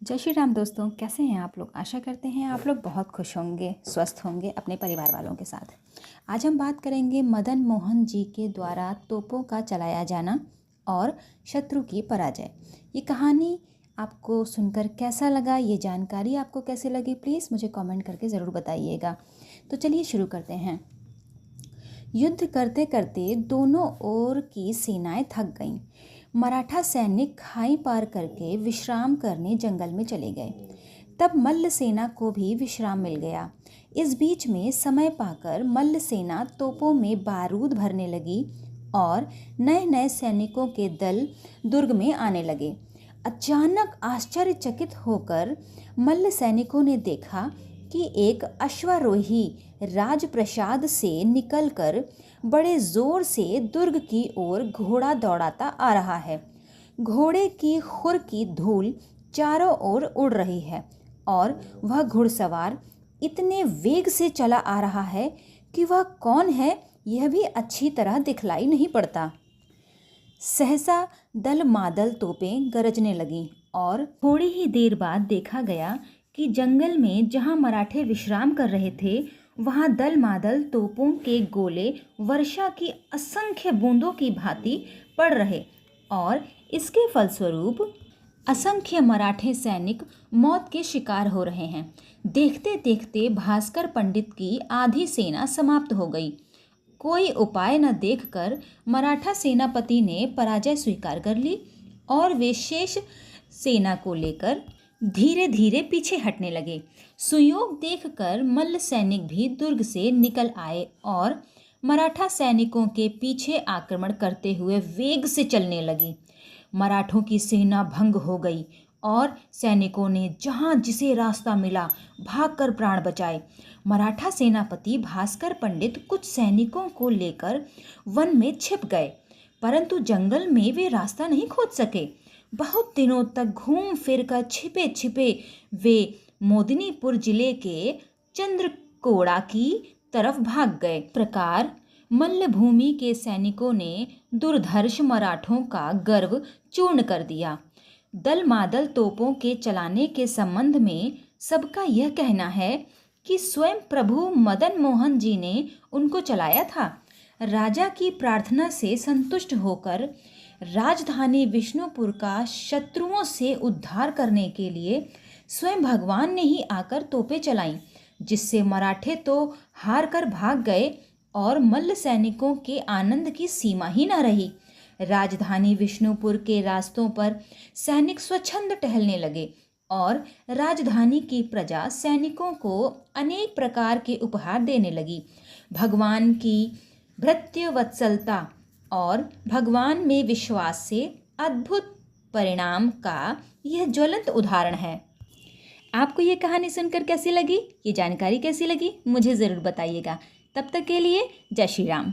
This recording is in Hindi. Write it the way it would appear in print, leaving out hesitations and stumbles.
जय श्री राम दोस्तों, कैसे हैं आप लोग। आशा करते हैं आप लोग बहुत खुश होंगे, स्वस्थ होंगे अपने परिवार वालों के साथ। आज हम बात करेंगे मदन मोहन जी के द्वारा तोपों का चलाया जाना और शत्रु की पराजय। ये कहानी आपको सुनकर कैसा लगा, ये जानकारी आपको कैसे लगी, प्लीज़ मुझे कमेंट करके ज़रूर बताइएगा। तो चलिए शुरू करते हैं। युद्ध करते करते दोनों ओर की सेनाएं थक गईं। मराठा सैनिक खाई पार करके विश्राम करने जंगल में चले गए। तब मल्ल सेना को भी विश्राम मिल गया। इस बीच में समय पाकर मल्ल सेना तोपों में बारूद भरने लगी और नए नए सैनिकों के दल दुर्ग में आने लगे। अचानक आश्चर्यचकित होकर मल्ल सैनिकों ने देखा कि एक अश्वारोही राजप्रसाद से निकलकर बड़े जोर से दुर्ग की ओर घोड़ा दौड़ाता आ रहा है। घोड़े की खुर की धूल चारों ओर उड़ रही है और वह घुड़सवार इतने वेग से चला आ रहा है कि वह कौन है यह भी अच्छी तरह दिखलाई नहीं पड़ता। सहसा दल मादल तोपें गरजने लगीं और थोड़ी ही देर बाद देखा गया कि जंगल में जहां मराठे विश्राम कर रहे थे वहां दल मादल तोपों के गोले वर्षा की असंख्य बूंदों की भांति पड़ रहे और इसके फलस्वरूप असंख्य मराठे सैनिक मौत के शिकार हो रहे हैं। देखते देखते भास्कर पंडित की आधी सेना समाप्त हो गई। कोई उपाय न देखकर मराठा सेनापति ने पराजय स्वीकार कर ली और वे शेष सेना को लेकर धीरे धीरे पीछे हटने लगे। सुयोग देखकर मल्ल सैनिक भी दुर्ग से निकल आए और मराठा सैनिकों के पीछे आक्रमण करते हुए वेग से चलने लगी। मराठों की सेना भंग हो गई और सैनिकों ने जहां जिसे रास्ता मिला भागकर प्राण बचाए। मराठा सेनापति भास्कर पंडित कुछ सैनिकों को लेकर वन में छिप गए, परंतु जंगल में वे रास्ता नहीं खोज सके। बहुत दिनों तक घूम फिर कर छिपे छिपे वे मोदिनीपुर जिले के चंद्रकोड़ा की तरफ भाग गए। प्रकार मल्लभूमि के सैनिकों ने दुर्धर्ष मराठों का गर्व चूर्ण कर दिया। दल मादल तोपों के चलाने के संबंध में सबका यह कहना है कि स्वयं प्रभु मदन मोहन जी ने उनको चलाया था। राजा की प्रार्थना से संतुष्ट होकर राजधानी विष्णुपुर का शत्रुओं से उद्धार करने के लिए स्वयं भगवान ने ही आकर तोपें चलाईं, जिससे मराठे तो हार कर भाग गए और मल्ल सैनिकों के आनंद की सीमा ही न रही। राजधानी विष्णुपुर के रास्तों पर सैनिक स्वच्छंद टहलने लगे और राजधानी की प्रजा सैनिकों को अनेक प्रकार के उपहार देने लगी। भगवान की भृत्यवत्सलता और भगवान में विश्वास से अद्भुत परिणाम का यह ज्वलंत उदाहरण है। आपको ये कहानी सुनकर कैसी लगी, ये जानकारी कैसी लगी, मुझे ज़रूर बताइएगा। तब तक के लिए जय श्री राम।